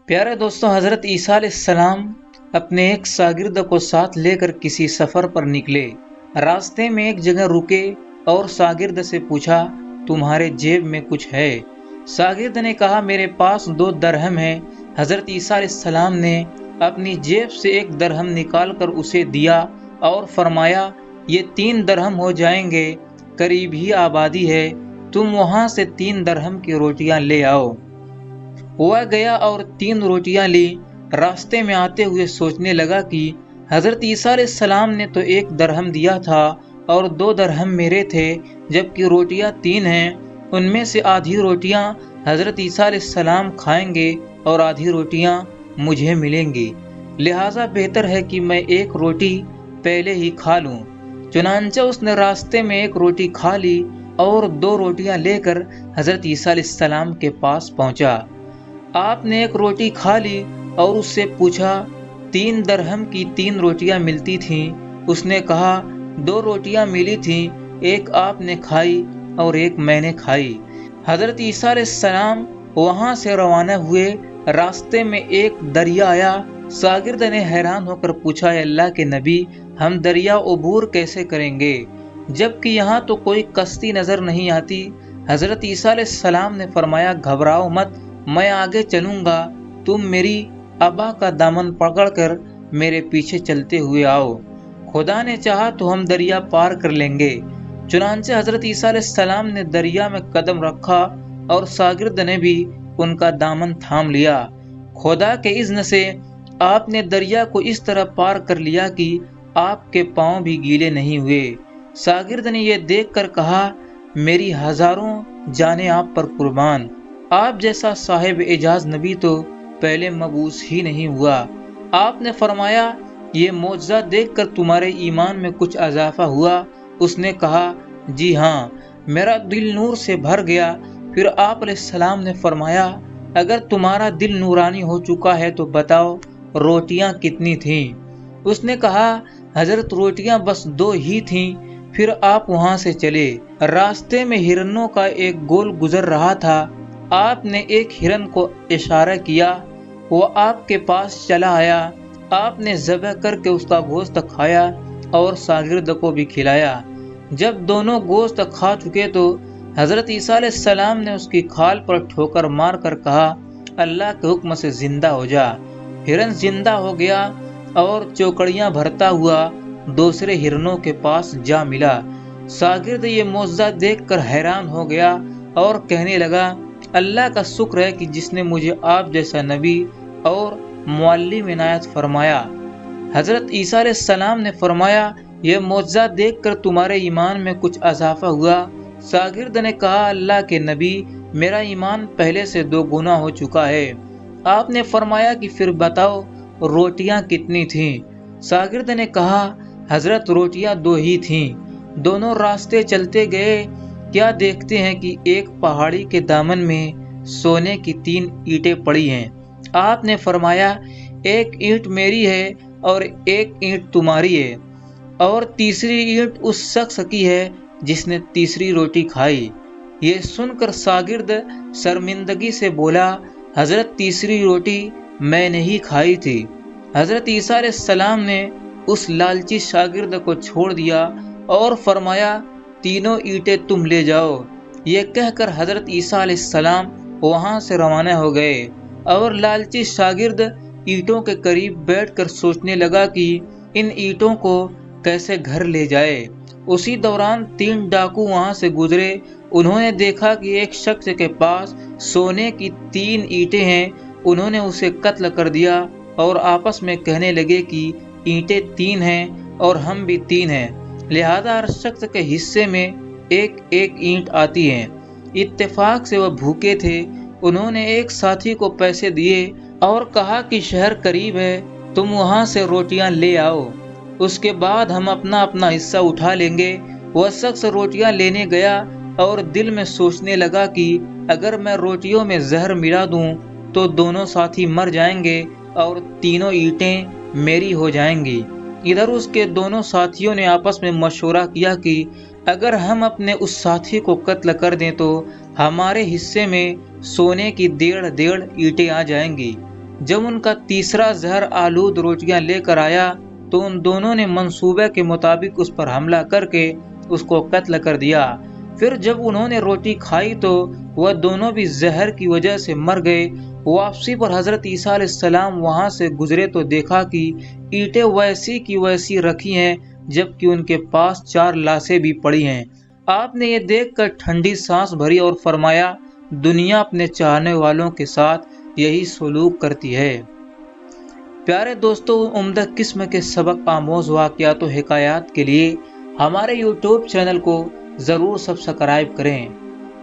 پیارے دوستوں، حضرت عیسیٰ علیہ السلام اپنے ایک شاگرد کو ساتھ لے کر کسی سفر پر نکلے۔ راستے میں ایک جگہ رکے اور شاگرد سے پوچھا، تمہارے جیب میں کچھ ہے؟ شاگرد نے کہا، میرے پاس 2 درہم ہیں۔ حضرت عیسیٰ علیہ السلام نے اپنی جیب سے 1 درہم نکال کر اسے دیا اور فرمایا، یہ 3 درہم ہو جائیں گے، قریب ہی آبادی ہے، تم وہاں سے 3 درہم کی روٹیاں لے آؤ۔ وہ گیا اور 3 روٹیاں لی۔ راستے میں آتے ہوئے سوچنے لگا کہ حضرت عیسیٰ علیہ السلام نے تو 1 درہم دیا تھا اور 2 درہم میرے تھے، جبکہ روٹیاں 3 ہیں۔ ان میں سے آدھی روٹیاں حضرت عیسیٰ علیہ السلام کھائیں گے اور آدھی روٹیاں مجھے ملیں گی، لہٰذا بہتر ہے کہ میں 1 روٹی پہلے ہی کھا لوں۔ چنانچہ اس نے راستے میں 1 روٹی کھا لی اور 2 روٹیاں لے کر حضرت عیسیٰ علیہ السلام کے پاس پہنچا۔ آپ نے 1 روٹی کھا لی اور اس سے پوچھا، 3 درہم کی 3 روٹیاں ملتی تھیں؟ اس نے کہا، 2 روٹیاں ملی تھیں، 1 آپ نے کھائی اور 1 میں نے کھائی۔ حضرت عیسیٰ علیہ السلام وہاں سے روانہ ہوئے۔ راستے میں ایک دریا آیا۔ شاگرد نے حیران ہو کر پوچھا، اے اللہ کے نبی، ہم دریا عبور کیسے کریں گے، جبکہ یہاں تو کوئی کشتی نظر نہیں آتی؟ حضرت عیسیٰ علیہ السلام نے فرمایا، گھبراؤ مت، میں آگے چلوں گا، تم میری ابا کا دامن پکڑ کر میرے پیچھے چلتے ہوئے آؤ، خدا نے چاہا تو ہم دریا پار کر لیں گے۔ چنانچہ حضرت عیسیٰ علیہ السلام نے دریا میں قدم رکھا اور شاگرد نے بھی ان کا دامن تھام لیا۔ خدا کے اذن سے آپ نے دریا کو اس طرح پار کر لیا کہ آپ کے پاؤں بھی گیلے نہیں ہوئے۔ شاگرد نے یہ دیکھ کر کہا، میری ہزاروں جانیں آپ پر قربان، آپ جیسا صاحب اعجاز نبی تو پہلے مبعوث ہی نہیں ہوا۔ آپ نے فرمایا، یہ معجزہ دیکھ کر تمہارے ایمان میں کچھ اضافہ ہوا؟ اس نے کہا، جی ہاں، میرا دل نور سے بھر گیا۔ پھر آپ علیہ السلام نے فرمایا، اگر تمہارا دل نورانی ہو چکا ہے تو بتاؤ روٹیاں کتنی تھیں؟ اس نے کہا، حضرت روٹیاں بس 2 ہی تھیں۔ پھر آپ وہاں سے چلے۔ راستے میں ہرنوں کا ایک گول گزر رہا تھا۔ آپ نے ایک ہرن کو اشارہ کیا، وہ آپ کے پاس چلا آیا۔ آپ نے ذبح کر کے اس کا گوشت کھایا اور شاگرد کو بھی کھلایا۔ جب دونوں گوشت کھا چکے تو حضرت عیسیٰ علیہ السلام نے اس کی کھال پر ٹھوکر مار کر کہا، اللہ کے حکم سے زندہ ہو جا۔ ہرن زندہ ہو گیا اور چوکڑیاں بھرتا ہوا دوسرے ہرنوں کے پاس جا ملا۔ شاگرد یہ معجزہ دیکھ کر حیران ہو گیا اور کہنے لگا، اللہ کا شکر ہے کہ جس نے مجھے آپ جیسا نبی اور معلم عنایت فرمایا۔ حضرت عیسیٰ علیہ السلام نے فرمایا، یہ معجزہ دیکھ کر تمہارے ایمان میں کچھ اضافہ ہوا؟ شاگرد نے کہا، اللہ کے نبی، میرا ایمان پہلے سے 2 گنا ہو چکا ہے۔ آپ نے فرمایا کہ پھر بتاؤ روٹیاں کتنی تھیں؟ شاگرد نے کہا، حضرت روٹیاں 2 ہی تھیں۔ دونوں راستے چلتے گئے، کیا دیکھتے ہیں کہ ایک پہاڑی کے دامن میں سونے کی 3 اینٹیں پڑی ہیں۔ آپ نے فرمایا، 1 اینٹ میری ہے اور 1 اینٹ تمہاری ہے، اور تیسری اینٹ اس شخص کی ہے جس نے تیسری روٹی کھائی۔ یہ سن کر شاگرد شرمندگی سے بولا، حضرت تیسری روٹی میں نے ہی کھائی تھی۔ حضرت عیسیٰ علیہ السلام نے اس لالچی شاگرد کو چھوڑ دیا اور فرمایا، تینوں اینٹیں تم لے جاؤ۔ یہ کہہ کر حضرت عیسیٰ علیہ السلام وہاں سے روانہ ہو گئے اور لالچی شاگرد اینٹوں کے قریب بیٹھ کر سوچنے لگا کہ ان اینٹوں کو کیسے گھر لے جائے۔ اسی دوران 3 ڈاکو وہاں سے گزرے۔ انہوں نے دیکھا کہ ایک شخص کے پاس سونے کی 3 اینٹیں ہیں۔ انہوں نے اسے قتل کر دیا اور آپس میں کہنے لگے کہ اینٹیں 3 ہیں اور ہم بھی 3 ہیں، لہذا ہر شخص کے حصے میں 1 اینٹ آتی ہے۔ اتفاق سے وہ بھوکے تھے۔ انہوں نے ایک ساتھی کو پیسے دیے اور کہا کہ شہر قریب ہے، تم وہاں سے روٹیاں لے آؤ، اس کے بعد ہم اپنا اپنا حصہ اٹھا لیں گے۔ وہ شخص روٹیاں لینے گیا اور دل میں سوچنے لگا کہ اگر میں روٹیوں میں زہر ملا دوں تو دونوں ساتھی مر جائیں گے اور تینوں اینٹیں میری ہو جائیں گی۔ ادھر اس کے دونوں ساتھیوں نے آپس میں مشورہ کیا کہ اگر ہم اپنے اس ساتھی کو قتل کر دیں تو ہمارے حصے میں سونے کی 1.5 اینٹیں آ جائیں گی۔ جب ان کا تیسرا زہر آلود روٹیاں لے کر آیا تو ان دونوں نے منصوبے کے مطابق اس پر حملہ کر کے اس کو قتل کر دیا۔ پھر جب انہوں نے روٹی کھائی تو وہ دونوں بھی زہر کی وجہ سے مر گئے۔ واپسی پر حضرت عیسیٰ علیہ السلام وہاں سے گزرے تو دیکھا کہ اینٹیں ویسی کی ویسی رکھی ہیں، جبکہ ان کے پاس 4 لاشیں بھی پڑی ہیں۔ آپ نے یہ دیکھ کر ٹھنڈی سانس بھری اور فرمایا، دنیا اپنے چاہنے والوں کے ساتھ یہی سلوک کرتی ہے۔ پیارے دوستو، عمدہ قسم کے سبق آموز واقعات و حکایات کے لیے ہمارے یوٹیوب چینل کو ضرور سبسکرائب کریں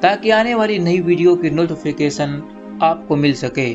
تاکہ آنے والی نئی ویڈیو کی نوٹیفیکیشن آپ کو مل سکے۔